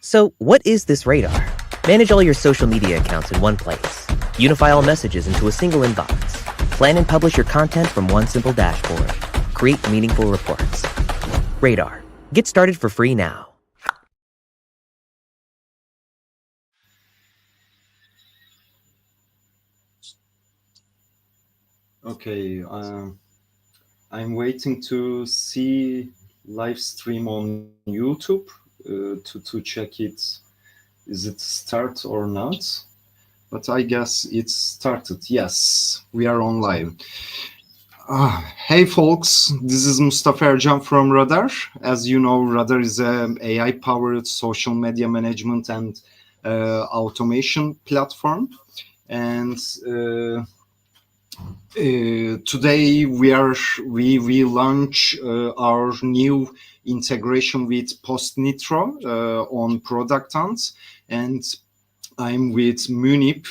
So, what is this radar? Manage all your social media accounts in one place. Unify all messages into a single inbox. Plan and publish your content from one simple dashboard. Create meaningful reports. Radar. Get started for free now. Okay, I'm waiting to see live stream on YouTube to check it. Is it start or not? But I guess it's started. Yes, we are on live. Hey folks, this is Mustafa Ercan from RADAAR. As you know, RADAAR is a AI-powered social media management and automation platform. And today we launch our new integration with PostNitro on product hunts, and I'm with Muneeb,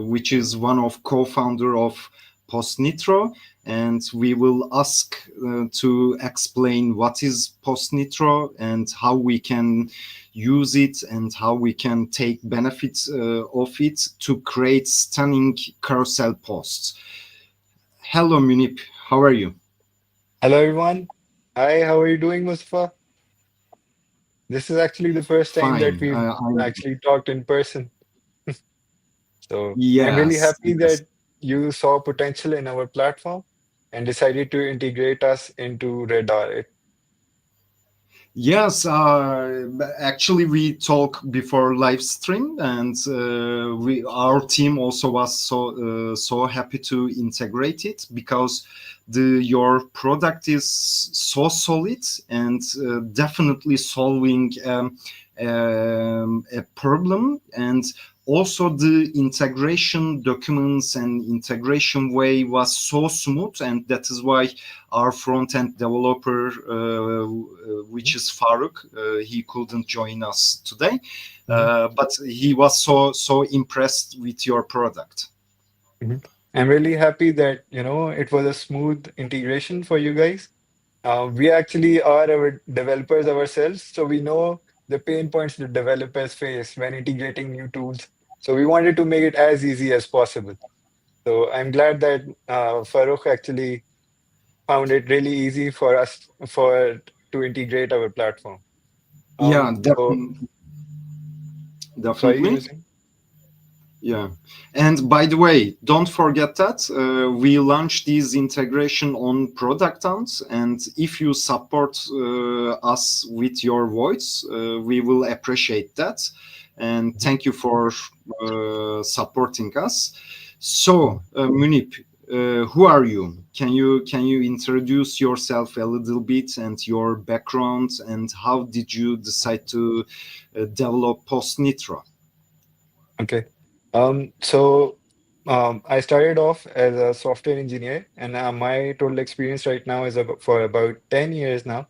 which is one of co-founder of PostNitro, and we will ask to explain what is PostNitro and how we can use it and how we can take benefits of it to create stunning carousel posts. Hello, Muneeb. How are you? Hello, everyone. Hi, how are you doing, Mustafa? This is actually the first time that Fine. we've actually talked in person. So I'm really Yes, happy yes. that you saw potential in our platform and decided to integrate us into Radar. Yes, actually, we talk before live stream, and we our team also was so happy to integrate it because the your product is so solid and definitely solving a problem, and also the integration documents and integration way was so smooth, and that is why our front end developer, which is Faruk, he couldn't join us today, Mhm. but he was so impressed with your product. Mhm. I'm really happy that, it was a smooth integration for you guys. We actually are our developers ourselves, so we know the pain points the developers face when integrating new tools. So we wanted to make it as easy as possible. So I'm glad that Farooq actually found it really easy for us to integrate our platform. Yeah, So sorry, you definitely. were saying? Yeah. And by the way, don't forget that we launch this integration on product hunts. And if you support us with your voice, we will appreciate that. And Mhm. thank you for supporting us. So, Munip, who are you? Can you introduce yourself a little bit and your background and how did you decide to develop Post Nitro? Okay. I started off as a software engineer, and my total experience right now is for about 10 years now.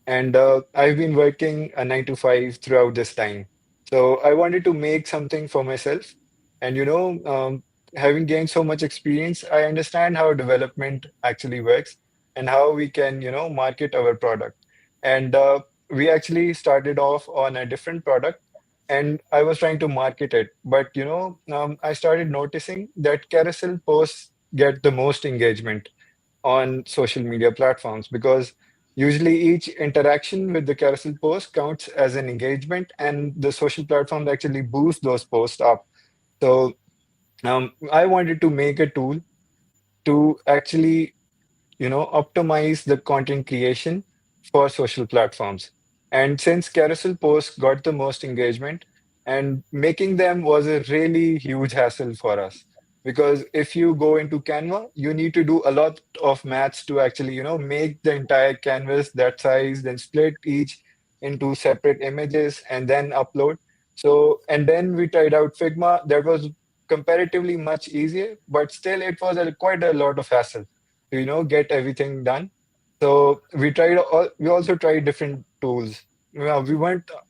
And I've been working a 9 to 5 throughout this time. So I wanted to make something for myself. And, having gained so much experience, I understand how development actually works and how we can, market our product. And we actually started off on a different product and I was trying to market it. But I started noticing that carousel posts get the most engagement on social media platforms because usually each interaction with the carousel post counts as an engagement, and the social platforms actually boost those posts up. So I wanted to make a tool to actually optimize the content creation for social platforms. And since carousel posts got the most engagement, and making them was a really huge hassle for us. Because if you go into Canva, you need to do a lot of maths to actually, make the entire canvas that size, then split each into separate images and then upload. So, and then we tried out Figma. That was comparatively much easier, but still it was quite a lot of hassle to get everything done. So we also tried different tools. Well,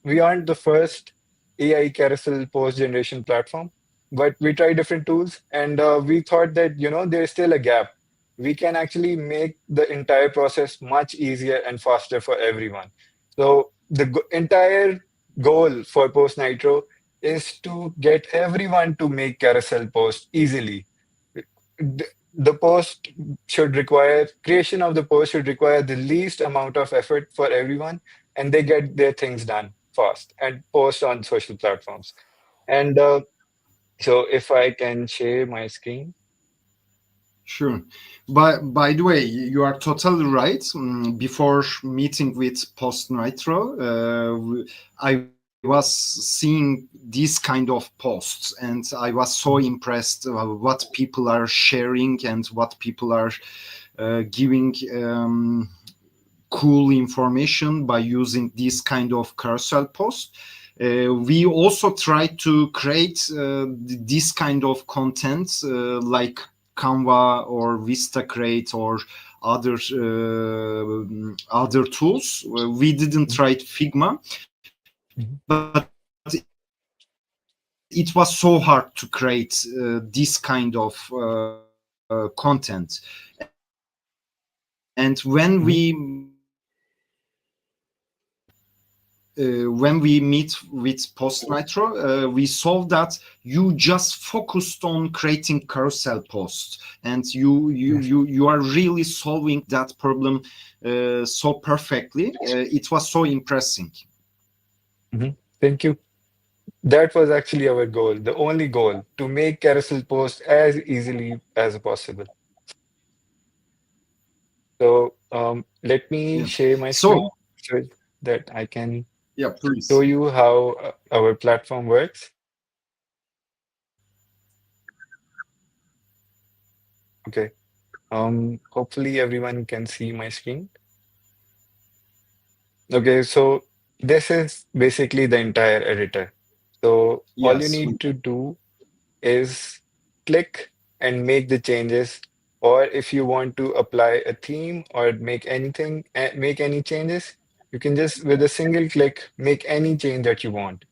we aren't the first AI carousel post generation platform, but we tried different tools, and we thought that there's still a gap. We can actually make the entire process much easier and faster for everyone. So the entire goal for PostNitro is to get everyone to make carousel posts easily. The post should require creation of the post should require the least amount of effort for everyone, and they get their things done fast and post on social platforms. And so, if I can share my screen. Sure. By the way, you are totally right. Before meeting with PostNitro, I was seeing these kind of posts, and I was so impressed what people are sharing and what people are giving cool information by using this kind of carousel post. We also try to create this kind of content like Canva or Vista Create or other tools. We didn't try Figma, Mhm. but it was so hard to create this kind of content. And Mhm. when we meet with PostNitro, we saw that you just focused on creating carousel posts, and Yes. you are really solving that problem so perfectly. It was so impressive. Mhm. Thank you. That was actually our goal, the only goal, to make carousel posts as easily as possible. So let me Yeah. share my So screen so that I can yeah, show please. you how our platform works. Okay. Hopefully everyone can see my screen. Okay, so this is basically the entire editor. So all you Yes. need to do is click and make the changes, or if you want to apply a theme or make anything, make any changes, you can just with a single click make any change that you want.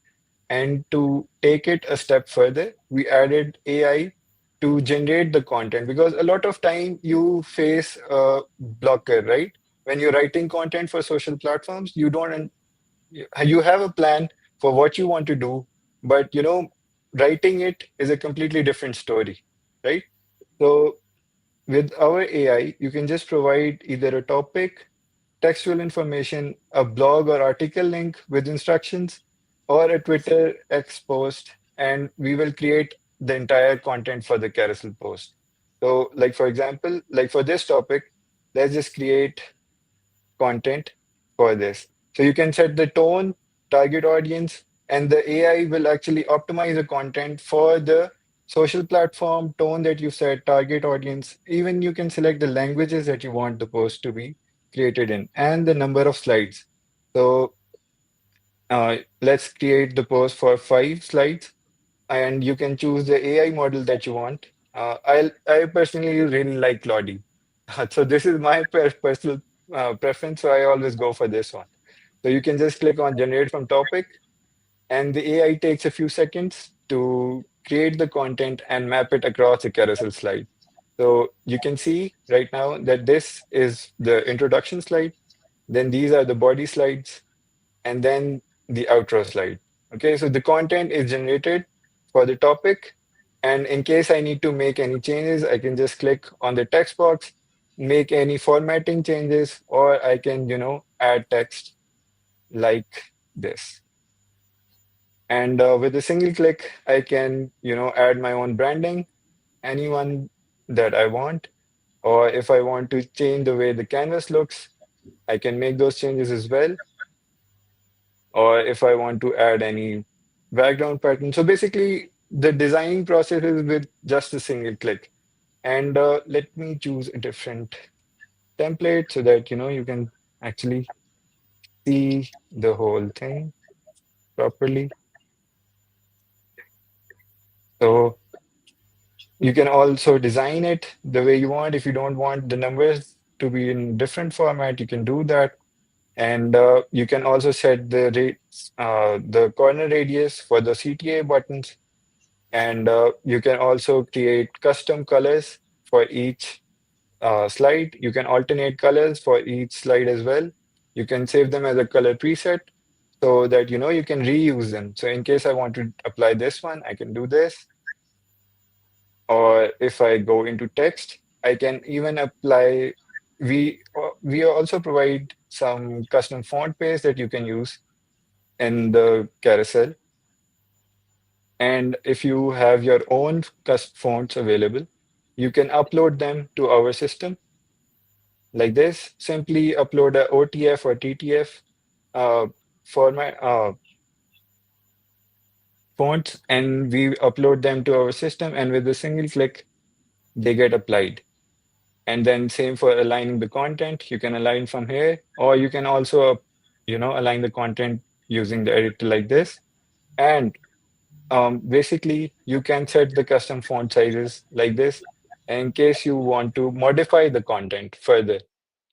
And to take it a step further, we added AI to generate the content because a lot of time you face a blocker, right? When you're writing content for social platforms, you don't you have a plan for what you want to do, but writing it is a completely different story, right? So with our AI, you can just provide either a topic, textual information, a blog or article link with instructions, or a Twitter X post, and we will create the entire content for the carousel post. So, like for example, like for this topic, let's just create content for this. So you can set the tone, target audience, and the AI will actually optimize the content for the social platform, tone that you set, target audience. Even you can select the languages that you want the post to be created in and the number of slides. So let's create the post for 5 slides and you can choose the AI model that you want. I personally really like Claude. So this is my personal preference, so I always go for this one. So you can just click on generate from topic, and the AI takes a few seconds to create the content and map it across the carousel slide. So you can see right now that this is the introduction slide, then these are the body slides, and then the outro slide. Okay, so the content is generated for the topic. And in case I need to make any changes, I can just click on the text box, make any formatting changes, or I can, add text like this. And with a single click, I can, add my own branding, anyone that I want. Or if I want to change the way the canvas looks, I can make those changes as well. Or if I want to add any background pattern. So basically, the designing process is with just a single click. And let me choose a different template so that you can actually see the whole thing properly. So you can also design it the way you want. If you don't want the numbers to be in different format, you can do that. And you can also set the corner radius for the CTA buttons. And you can also create custom colors for each slide. You can alternate colors for each slide as well. You can save them as a color preset. so that you can reuse them. So in case I want to apply this one, I can do this. Or if I go into text, I can even apply. We also provide some custom font pairs that you can use in the carousel. And if you have your own custom fonts available, you can upload them to our system like this. Simply upload a OTF or TTF uh, format fonts, and we upload them to our system. And with a single click, they get applied. And then same for aligning the content. You can align from here, or you can also, align the content using the editor like this. And basically, you can set the custom font sizes like this. In case you want to modify the content further,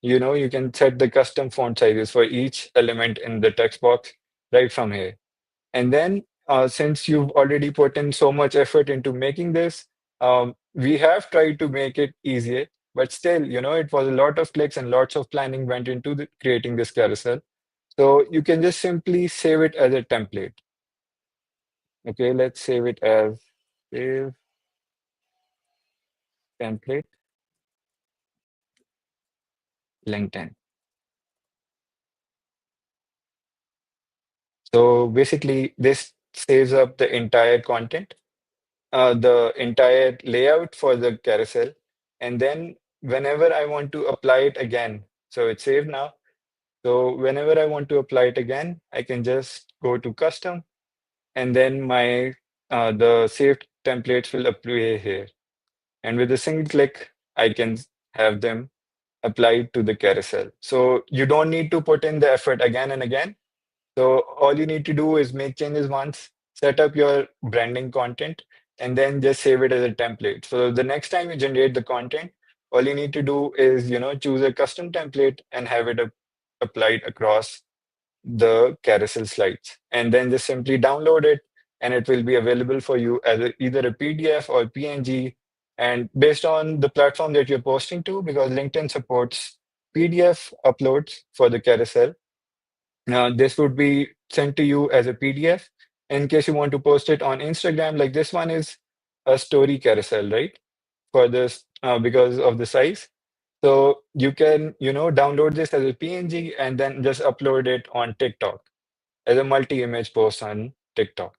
you can set the custom font sizes for each element in the text box right from here. And then, since you've already put in so much effort into making this, we have tried to make it easier, but still, it was a lot of clicks and lots of planning went into creating this carousel. So you can just simply save it as a template. Okay, let's save it as save template LinkedIn. So basically, this saves up the entire content, the entire layout for the carousel. And then whenever I want to apply it again, so it's saved now. So whenever I want to apply it again, I can just go to custom, and then my the saved templates will appear here. And with a single click, I can have them applied to the carousel. So you don't need to put in the effort again and again. So all you need to do is make changes once, set up your branding content, and then just save it as a template. So the next time you generate the content, all you need to do is, choose a custom template and have it applied across the carousel slides. And then just simply download it, and it will be available for you as either a PDF or PNG. And based on the platform that you're posting to, because LinkedIn supports PDF uploads for the carousel, now, this would be sent to you as a PDF. In case you want to post it on Instagram, like this one is a story carousel, right? For this, because of the size. So you can, download this as a PNG and then just upload it on TikTok as a multi-image post on TikTok.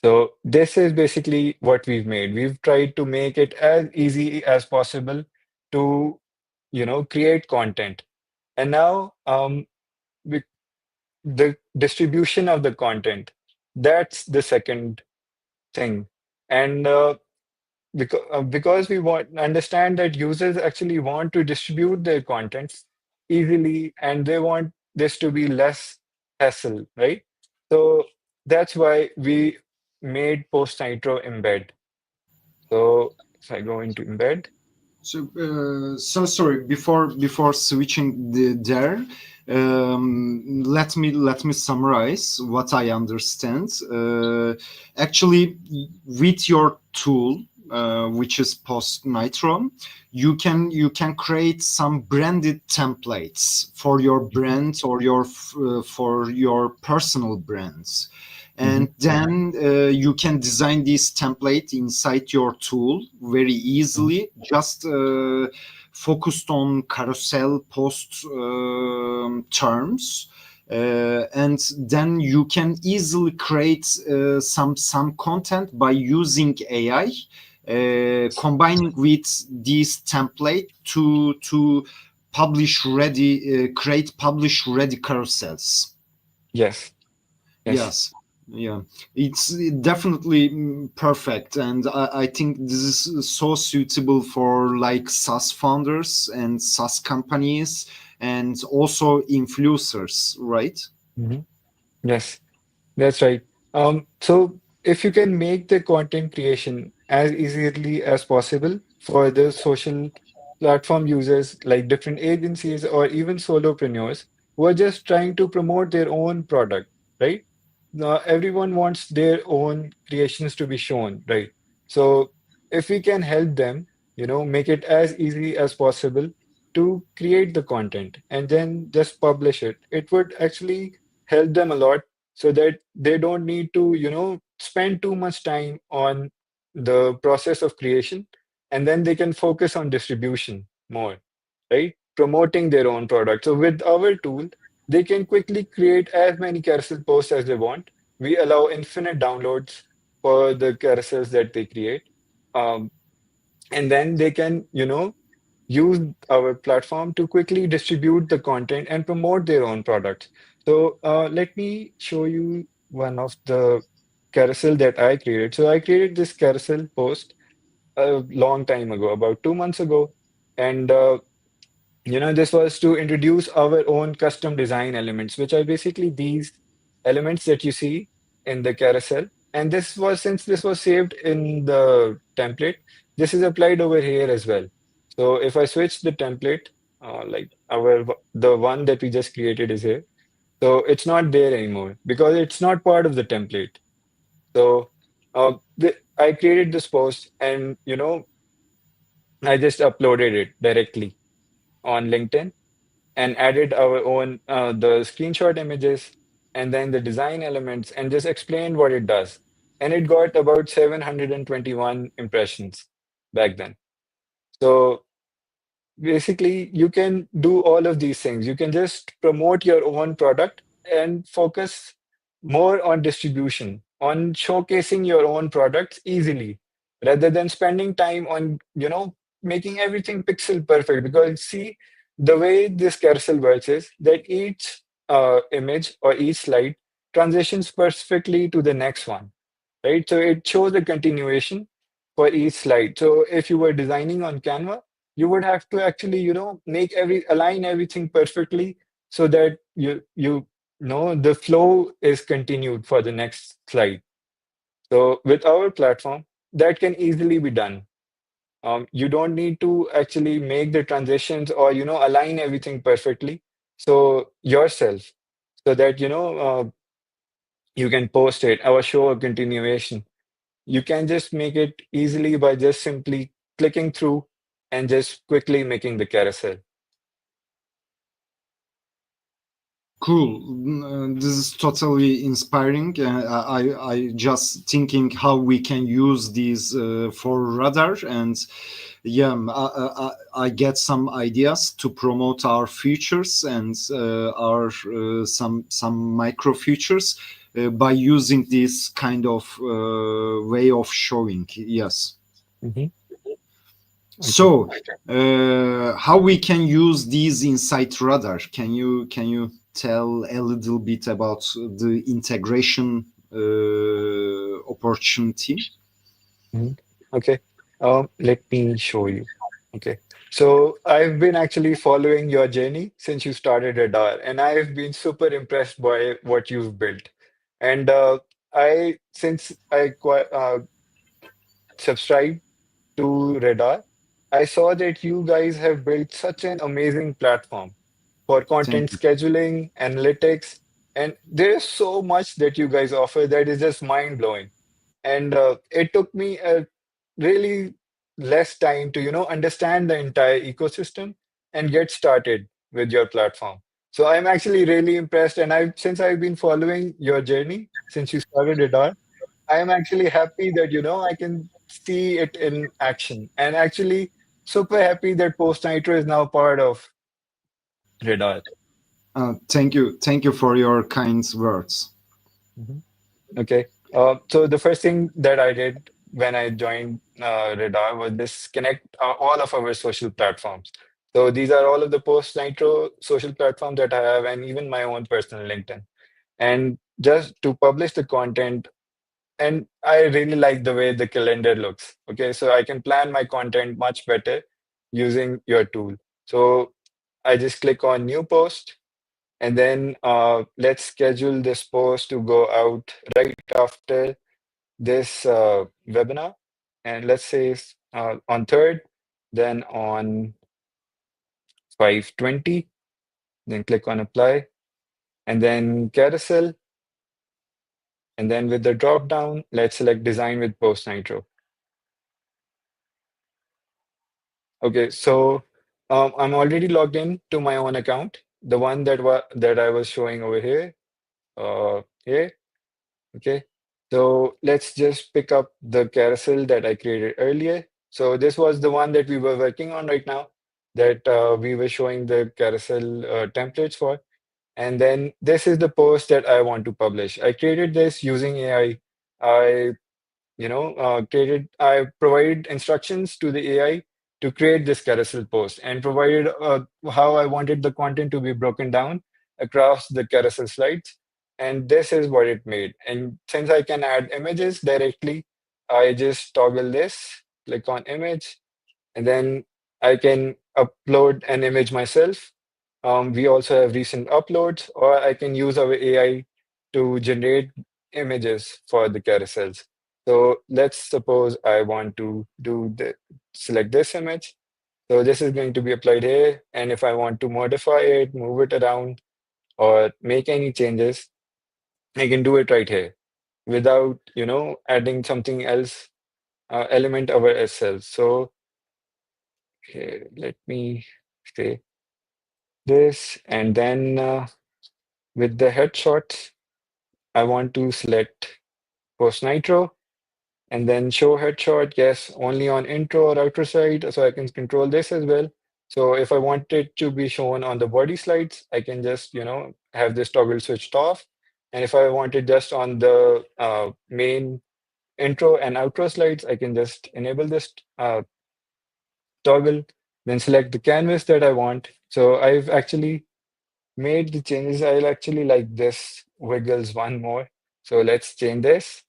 So this is basically what we've made. We've tried to make it as easy as possible to, create content. And now, we the distribution of the content, that's the second thing. And because we want understand that users actually want to distribute their contents easily, and they want this to be less hassle, right? So that's why we made PostNitro embed. So if I go into embed. So sorry. Before switching there, let me summarize what I understand. Actually, with your tool, which is PostNitro, you can create some branded templates for your brand or for your personal brands, Mhm. and then you can design this template inside your tool very Mhm. easily, just focused on carousel post terms, and then you can easily create some content by using AI, combining with this template to create publish ready carousels. Yes, yes. Yes, yeah, it's definitely perfect, and I think this is so suitable for like SaaS founders and SaaS companies, and also influencers, right? Mhm. Yes. That's right. So if you can make the content creation as easily as possible for the social platform users like different agencies or even solopreneurs who are just trying to promote their own product, right? Now, everyone wants their own creations to be shown, right? So if we can help them, make it as easy as possible to create the content and then just publish it, it would actually help them a lot so that they don't need to, spend too much time on the process of creation, and then they can focus on distribution more, right? Promoting their own product. So with our tool, they can quickly create as many carousel posts as they want. We allow infinite downloads for the carousels that they create. Um, and then they can, use our platform to quickly distribute the content and promote their own products. So let me show you one of the carousel that I created. So I created this carousel post a long time ago, about 2 months ago. And this was to introduce our own custom design elements, which are basically these elements that you see in the carousel. And this was, since this was saved in the template, this is applied over here as well. So if I switch the template, like the one that we just created is here. So it's not there anymore because it's not part of the template. So I created this post and, I just uploaded it directly on LinkedIn and added our own the screenshot images and then the design elements and just explained what it does. And it got about 721 impressions back then. So basically, you can do all of these things. You can just promote your own product and focus more on distribution, on showcasing your own products easily, rather than spending time on, making everything pixel perfect. Because see, the way this carousel works is that each image or each slide transitions perfectly to the next one, right? So it shows a continuation for each slide. So if you were designing on Canva, you would have to actually, align everything perfectly so that you know the flow is continued for the next slide. So with our platform, that can easily be done. You don't need to actually make the transitions or align everything perfectly. So yourself, so that you can post it or show a continuation. You can just make it easily by just simply clicking through and just quickly making the carousel. Cool. This is totally inspiring. I just thinking how we can use these for radar, and yeah, I get some ideas to promote our features and our some micro features by using this kind of way of showing. Yes. Mhm. Okay. So, how we can use these inside radar? Can you tell a little bit about the integration opportunity? Mhm. Okay. Let me show you. Okay. So I've been actually following your journey since you started RADAAR, and I've been super impressed by what you've built. And since I subscribed to RADAAR, I saw that you guys have built such an amazing platform for Thank content you. scheduling, analytics, and there's so much that you guys offer that is just mind blowing. And it took me a really less time to understand the entire ecosystem and get started with your platform. So I'm actually really impressed, and I've been following your journey since you started it all. I'm actually happy that I can see it in action, and actually super happy that PostNitro is now part of Radar. Thank you for your kind words. Mhm. Okay. So the first thing that I did when I joined Radar was this connect all of our social platforms. So these are all of the Post Nitro social platforms that I have, and even my own personal LinkedIn. And just to publish the content, and I really like the way the calendar looks. Okay, so I can plan my content much better using your tool. So I just click on new post, and then let's schedule this post to go out right after this webinar. And let's say on 3rd, then on 5:20, then click on apply, and then carousel. And then with the drop down, let's select design with Post Nitro. Okay, so I'm already logged in to my own account, the one that I was showing over here. here. Okay. So let's just pick up the carousel that I created earlier. So this was the one that we were working on right now, that we were showing the carousel templates for. And then this is the post that I want to publish. I created this using AI. I provided instructions to the AI to create this carousel post and provided how I wanted the content to be broken down across the carousel slides. And this is what it made. And since I can add images directly, I just toggle this, click on image, and then I can upload an image myself. We also have recent uploads, or I can use our AI to generate images for the carousels. So let's suppose I want to select this image. So this is going to be applied here. And if I want to modify it, move it around, or make any changes, I can do it right here without, adding something else, element ourselves. So here, let me say this, and then with the headshots, I want to select PostNitro and then show headshot, yes, only on intro or outer side. So I can control this as well. So if I want it to be shown on the body slides, I can just, have this toggle switched off. And if I want it just on the main intro and outro slides, I can just enable this toggle, then select the canvas that I want. So I've actually made the changes. I'll actually like this wiggles one more. So let's change this.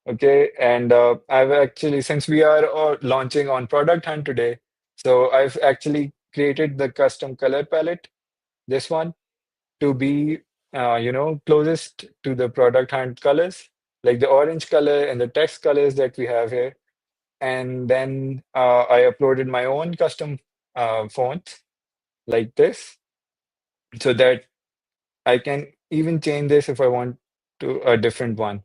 Okay, and I've actually, since we are launching on Product Hunt today, so I've actually created the custom color palette, this one, to be, closest to the Product Hunt colors, like the orange color and the text colors that we have here. And then I uploaded my own custom font like this, so that I can even change this if I want to a different one.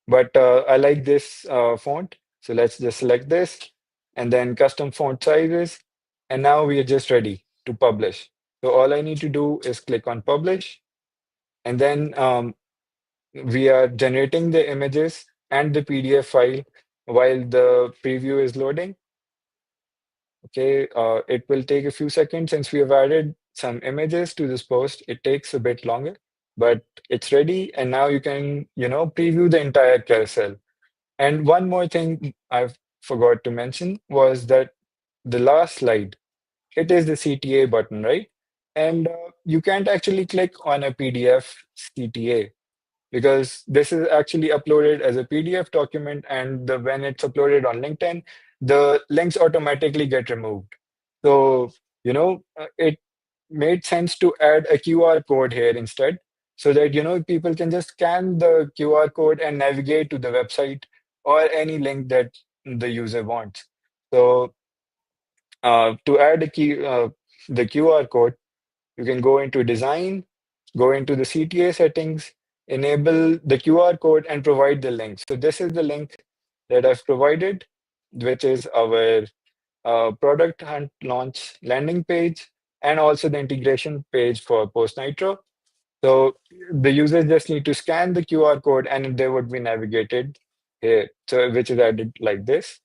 But I like this font. So let's just select this and then custom font sizes. And now we are just ready to publish. So all I need to do is click on publish. And then we are generating the images and the PDF file while the preview is loading. Okay, it will take a few seconds since we have added some images to this post. It takes a bit longer, but it's ready. And now you can, preview the entire carousel. And one more thing I forgot to mention was that the last slide, it is the CTA button, right? And you can't actually click on a PDF CTA because this is actually uploaded as a PDF document, and when it's uploaded on LinkedIn, the links automatically get removed. So, it made sense to add a QR code here instead, so that, people can just scan the QR code and navigate to the website or any link that the user wants. So, to add the QR code, you can go into design, go into the CTA settings, enable the QR code, and provide the link. So this is the link that I've provided, which is our product hunt launch landing page, and also the integration page for PostNitro. So the users just need to scan the QR code and they would be navigated here, so which is added like this.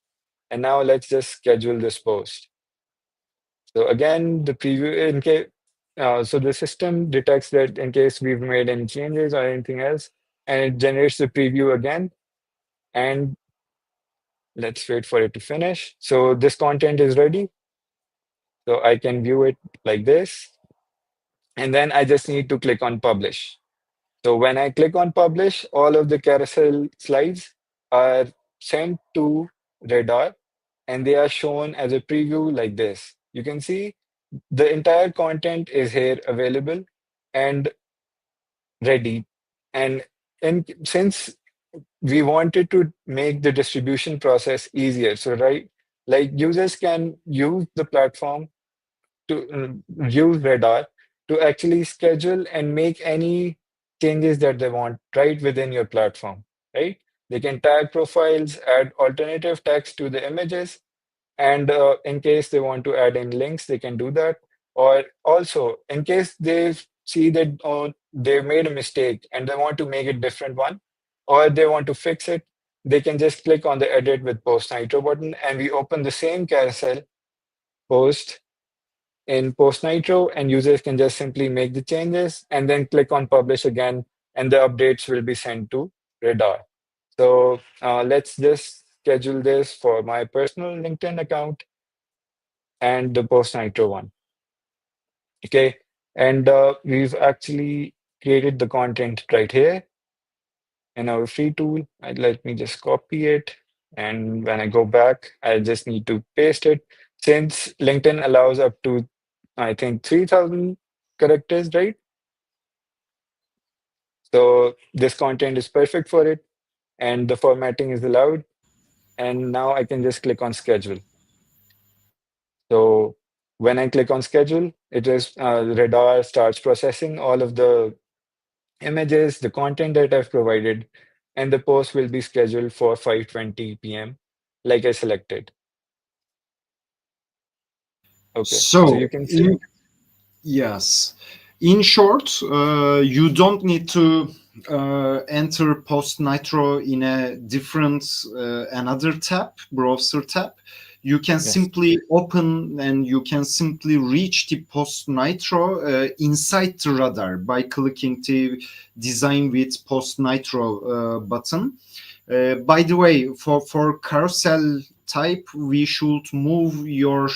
And now let's just schedule this post. So again, the preview in case, so the system detects that in case we've made any changes or anything else, and it generates the preview again. And let's wait for it to finish. So this content is ready. So I can view it like this. And then I just need to click on publish. So when I click on publish, all of the carousel slides are sent to RADAAR and they are shown as a preview like this. You can see the entire content is here available and ready. And since we wanted to make the distribution process easier, so right, like users can use the platform to use RADAAR to actually schedule and make any changes that they want right within your platform, right? They can tag profiles, add alternative text to the images, and in case they want to add in links, they can do that. Or also, in case they see that they've made a mistake and they want to make it different one, or they want to fix it, they can just click on the edit with PostNitro button, and we open the same carousel post in PostNitro, and users can just simply make the changes and then click on publish again, and the updates will be sent to Radar. So let's just schedule this for my personal LinkedIn account and the PostNitro one. Okay. And we've actually created the content right here in our free tool. Let me just copy it. And when I go back, I just need to paste it. Since LinkedIn allows up to, I think, 3,000 characters, right? So this content is perfect for it, and the formatting is allowed. And now I can just click on schedule. So when I click on schedule, it is Radar starts processing all of the images, the content that I've provided, and the post will be scheduled for 5:20 p.m. like I selected. Okay, so you So, can see. yes. In short, you don't need to enter PostNitro in a different another tab, browser tab. You can Yes, simply open and you can simply reach the PostNitro inside the radar by clicking the Design with PostNitro button. By the way, for carousel type, we should move your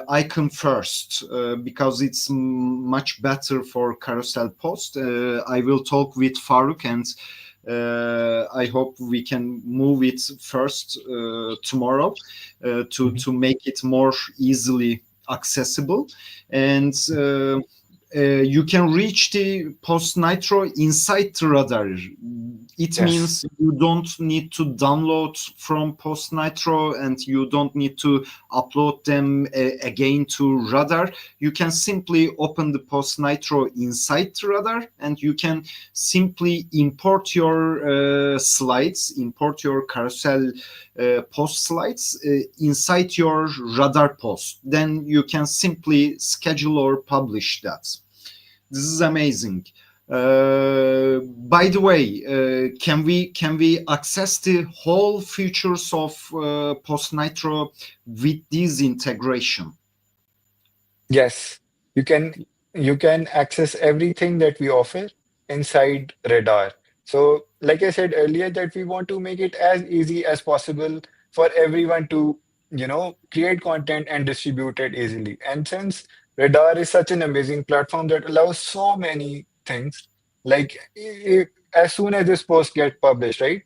icon first because it's much better for carousel post. I will talk with Faruk and I hope we can move it first tomorrow mhm, to make it more easily accessible. And you can reach the PostNitro inside the radar. It yes, means you don't need to download from PostNitro and you don't need to upload them again to Radar. You can simply open the PostNitro inside the Radar and you can simply import your slides, import your carousel post slides inside your Radar post. Then you can simply schedule or publish that. This is amazing. By the way, can we access the whole features of PostNitro with this integration? yes. You can you can access everything that we offer inside Radar. So, like I said earlier, that we want to make it as easy as possible for everyone to, create content and distribute it easily. And since Radar is such an amazing platform that allows so many things, like as soon as this post get published, right?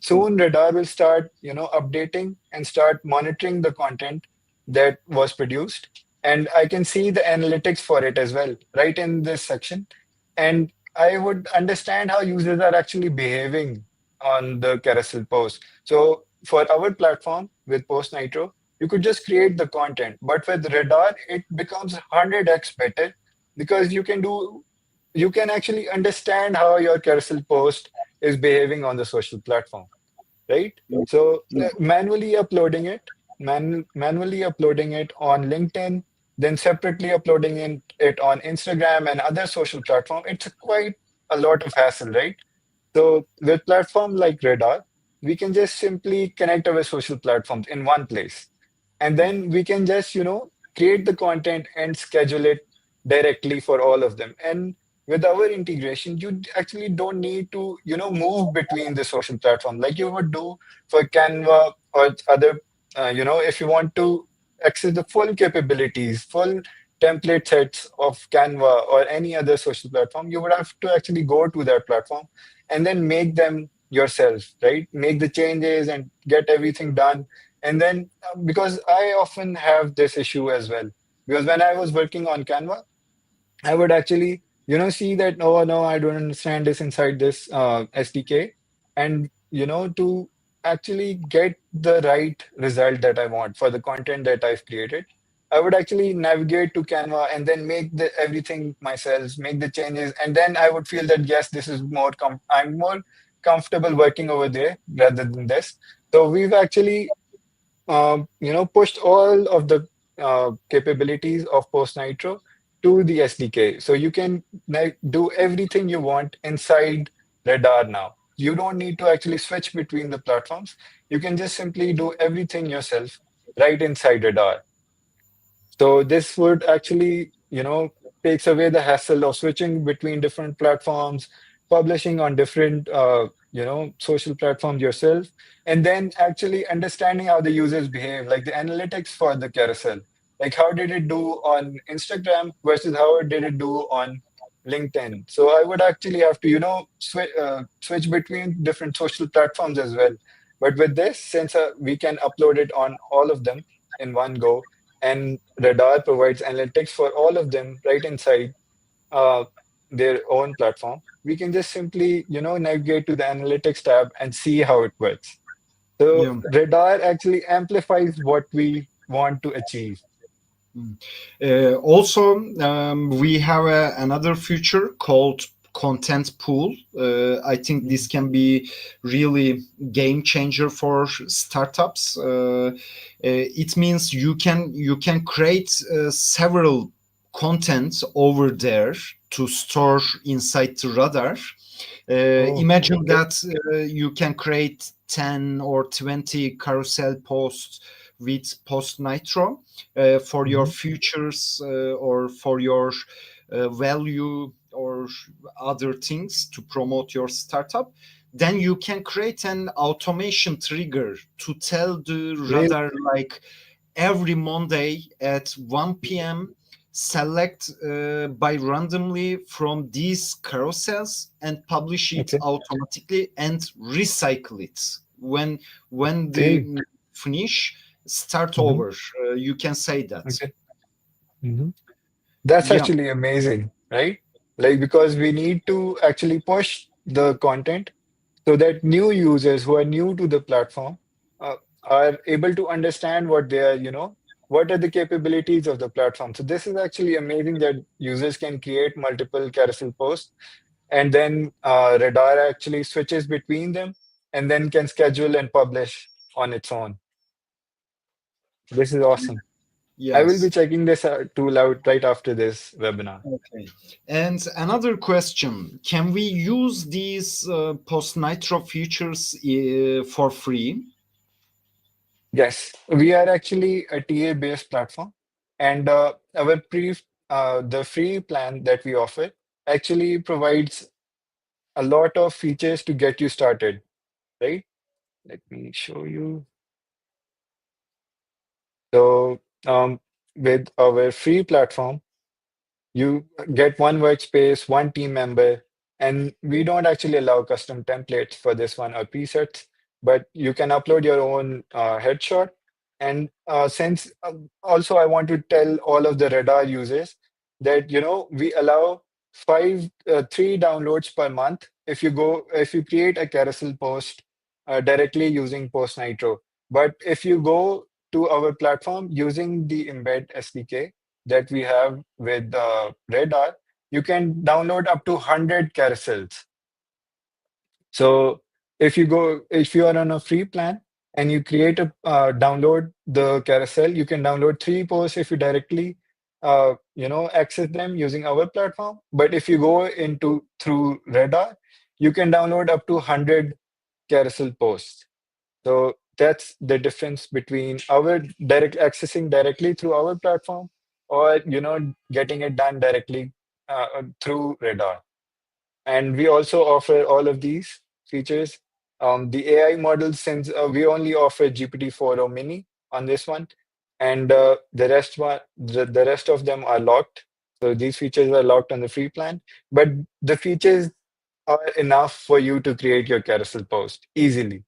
Soon Radar will start, updating and start monitoring the content that was produced, and I can see the analytics for it as well, right in this section. And I would understand how users are actually behaving on the carousel post. So for our platform with PostNitro, you could just create the content, but with Radar, it becomes 100x better because you can actually understand how your carousel post is behaving on the social platform, right? So manually uploading it on LinkedIn, then separately uploading it on Instagram and other social platform, it's quite a lot of hassle, right? So with platform like Radar, we can just simply connect our social platforms in one place. And then we can just, create the content and schedule it directly for all of them. And with our integration, you actually don't need to, move between the social platform like you would do for Canva or other, if you want to access the full capabilities, full template sets of Canva or any other social platform, you would have to actually go to that platform and then make them yourself, right? Make the changes and get everything done. And then, because I often have this issue as well, because when I was working on Canva, I would actually, see that, oh no, I don't understand this inside this SDK. And, to actually get the right result that I want for the content that I've created, I would actually navigate to Canva and then make the everything myself, make the changes, and then I would feel that yes, this is I'm more comfortable working over there rather than this. So we've actually pushed all of the capabilities of PostNitro to the SDK. So you can like do everything you want inside Radar now. You don't need to actually switch between the platforms. You can just simply do everything yourself right inside Radar. So this would actually, takes away the hassle of switching between different platforms, publishing on different, social platforms yourself, and then actually understanding how the users behave, like the analytics for the carousel. Like how did it do on Instagram versus how did it do on LinkedIn? So I would actually have to, switch between different social platforms as well. But with this, since we can upload it on all of them in one go, and Radar provides analytics for all of them right inside uh, their own platform. We can just simply, navigate to the analytics tab and see how it works. So Yeah. Radar actually amplifies what we want to achieve. Mm. Also, we have another feature called content pool. I think this Mm. can be really game changer for startups. It means you can create several contents over there to store inside the radar. Oh, Imagine okay. that you can create 10 or 20 carousel posts with PostNitro for your Hmm. futures or for your value or other things to promote your startup. Then you can create an automation trigger to tell the Really? radar like every Monday at 1 p.m. select by randomly from these carousels and publish it Okay. automatically and recycle it when Okay. the finish start Hmm. over. You can say that. Okay. Hmm. That's Yeah. actually amazing, right? Like because we need to actually push the content so that new users who are new to the platform uh, are able to understand what they are, what are the capabilities of the platform. So this is actually amazing that users can create multiple carousel posts and then Radar actually switches between them and then can schedule and publish on its own. This is awesome. I will be Yes. checking this tool out right after this webinar. Okay. And another question: can we use these post nitro features for free? Yes, we are actually a TA-based platform, and the free plan that we offer actually provides a lot of features to get you started, right? Let me show you. So, with our free platform, you get one workspace, one team member, and we don't actually allow custom templates for this one or presets, but you can upload your own headshot. And since also I want to tell all of the Radar users that we allow three downloads per month if you create a carousel post directly using PostNitro. But if you go to our platform using the embed SDK, that we have with Radar, you can download up to 100 carousels. So if you are on a free plan and you create download the carousel, you can download three posts if you directly, access them using our platform. But if you go into through Radar, you can download up to 100 carousel posts. So that's the difference between our direct accessing directly through our platform or getting it done directly through Radar. And we also offer all of these features. The AI models, since we only offer GPT-4o mini on this one, and the rest of them are locked. So these features are locked on the free plan, but the features are enough for you to create your carousel post easily.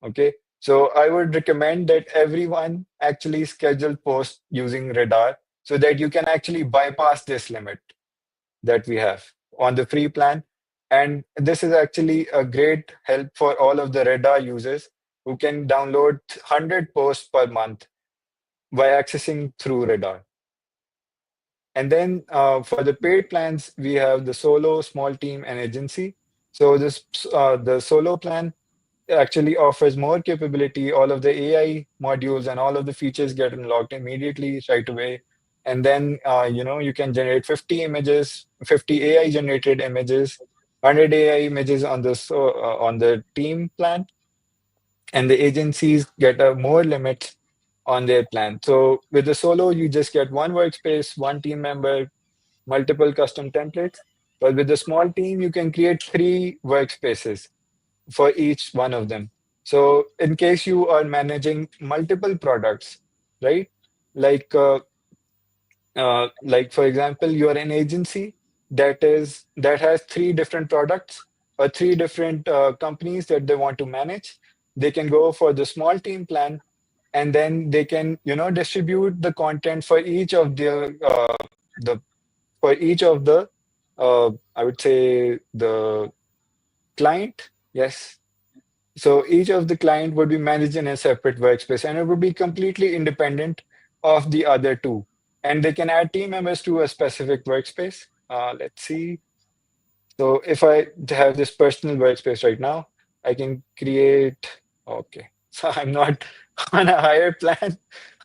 Okay. So I would recommend that everyone actually schedule posts using Radar so that you can actually bypass this limit that we have on the free plan. And this is actually a great help for all of the Radar users who can download 100 posts per month by accessing through Radar. And then for the paid plans, we have the solo, small team, and agency. So the solo plan actually offers more capability. All of the AI modules and all of the features get unlocked immediately right away. and then you can generate 50 images, 50 AI generated images, 100 AI images on on the team plan, and the agencies get a more limits on their plan. So with the solo, you just get one workspace, one team member, multiple custom templates. But with the small team, you can create three workspaces for each one of them. So in case you are managing multiple products, right? Like like for example, you are an agency that has three different products or three different companies that they want to manage. They can go for the small team plan, and then they can distribute the content for each of the for each of the I would say the client. Yes, so each of the client would be managed in a separate workspace, and it would be completely independent of the other two. And they can add team members to a specific workspace. Let's see. So if I have this personal workspace right now, I can create. Okay, so I'm not on a higher plan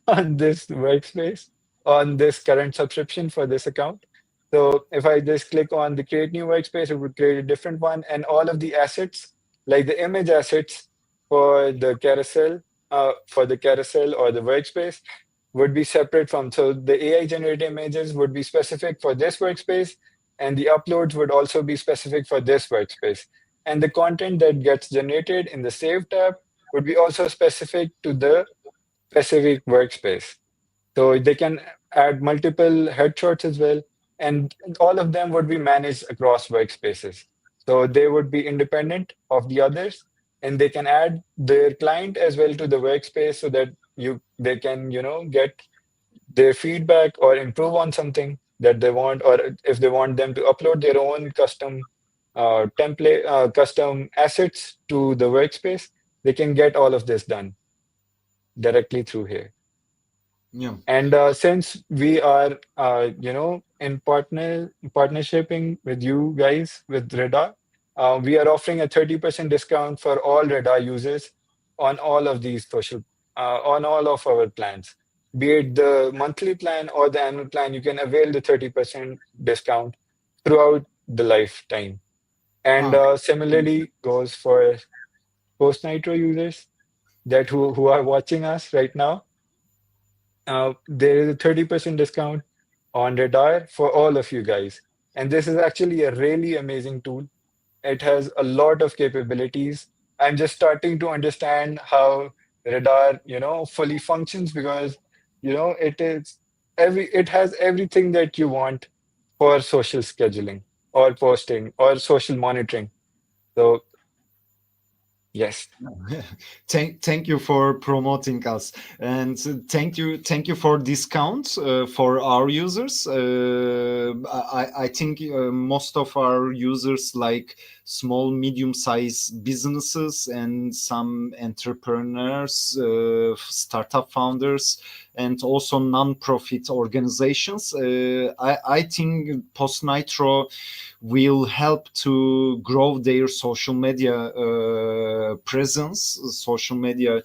on this workspace, on this current subscription for this account. So if I just click on the create new workspace, it would create a different one, and all of the assets, like the image assets for the carousel or the workspace, would be separate from. So the AI generated images would be specific for this workspace, and the uploads would also be specific for this workspace. And the content that gets generated in the Save tab would be also specific to the specific workspace. So they can add multiple headshots as well, and all of them would be managed across workspaces. So they would be independent of the others, and they can add their client as well to the workspace so that they can get their feedback or improve on something that they want, or if they want them to upload their own custom custom assets to the workspace, they can get all of this done directly through here. Yeah. And since we are, in partnershiping with you guys with RADAAR, we are offering a 30% discount for all RADAAR users on all of these on all of our plans. Be it the monthly plan or the annual plan, you can avail the 30% discount throughout the lifetime. And Ah, similarly goes for PostNitro users that who are watching us right now. There is a 30% discount on RADAAR for all of you guys. And this is actually a really amazing tool. It has a lot of capabilities. I'm just starting to understand how RADAAR, fully functions, because, it has everything that you want for social scheduling or posting or social monitoring. So yes. thank you for promoting us, and thank you for discounts for our users. I think most of our users like small medium sized businesses and some entrepreneurs, startup founders, and also non-profit organizations. I think PostNitro will help to grow their social media presence, social media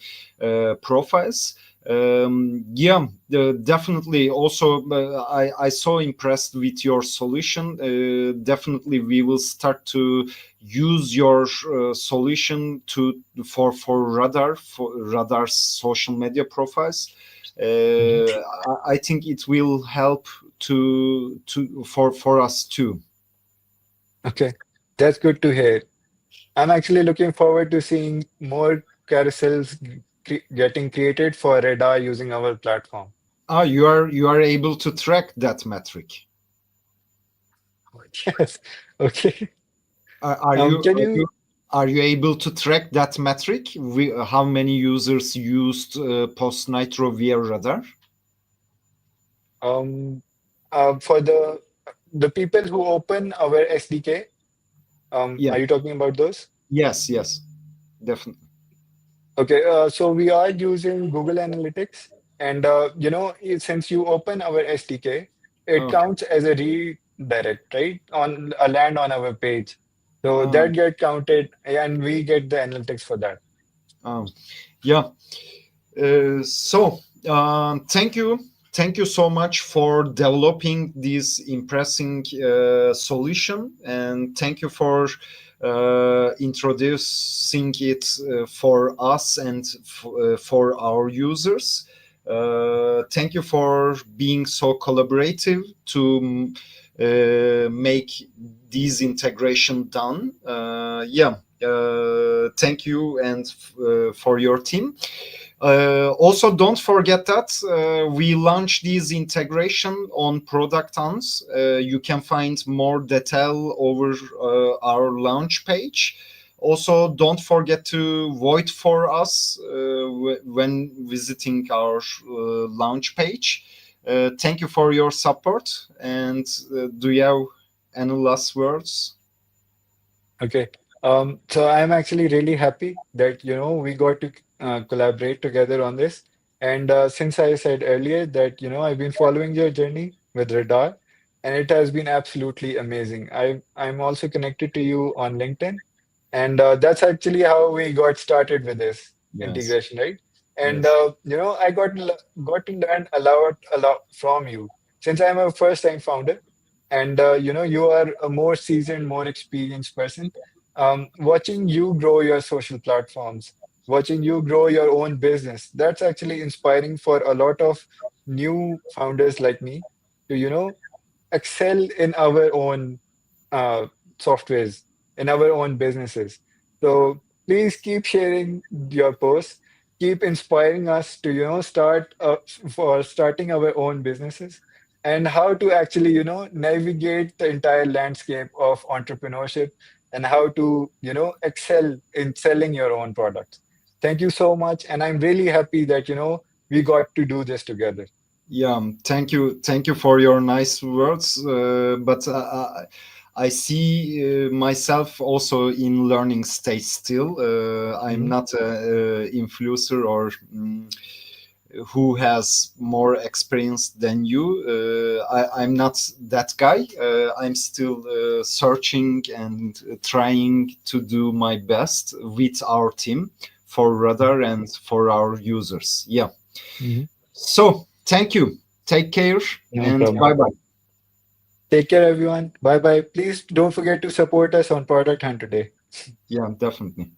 profiles. Yeah, definitely. Also, I so impressed with your solution. Definitely, we will start to use your solution for Radar's social media profiles. Mhm. I think it will help for us too. Okay, that's good to hear. I'm actually looking forward to seeing more carousels getting created for RADAAR using our platform. Ah, you are able to track that metric. Yes. Okay. Are you Can are you you are you able to track that metric? How many users used PostNitro via Radar? um for the people who open our SDK, Yeah. are you talking about those? Yes. Yes. Definitely. Okay, so we are using Google Analytics, and since you open our SDK, it Okay. counts as a redirect, right? On a land on our page. So Ah, that get counted, and we get the analytics for that. ah. Yeah. So, thank you. thank you so much for developing this impressive solution, and thank you for introducing it for us and for our users. Thank you for being so collaborative to make this integration done. Thank you and for your team. Also, don't forget that we launched this integration on Product Hunt. You can find more detail over our launch page. Also, don't forget to vote for us when visiting our launch page. Thank you for your support. And do you have any last words? Okay. So I'm actually really happy that, we got to collaborate together on this. And since I said earlier that, I've been following your journey with Radar, and it has been absolutely amazing. I'm also connected to you on LinkedIn, and that's actually how we got started with this Yes. integration, right? And Yes. I got to learn a lot from you since I'm a first-time founder, and you are a more seasoned, more experienced person. Watching you grow your social platforms, watching you grow your own business, that's actually inspiring for a lot of new founders like me to excel in our own uh, softwares, in our own businesses. So please keep sharing your posts, keep inspiring us to start for starting our own businesses, and how to actually navigate the entire landscape of entrepreneurship, and how to excel in selling your own products. Thank you so much, and I'm really happy that we got to do this together. Yeah, thank you for your nice words. But I see myself also in learning stage still. I'm Mhm. not a influencer or who has more experience than you. I'm not that guy. I'm still searching and trying to do my best with our team for Radar and for our users. Yeah. Mhm. So, thank you. Take care No and problem. bye bye. Take care, everyone. Bye bye. Please don't forget to support us on Product Hunt today. Yeah, definitely.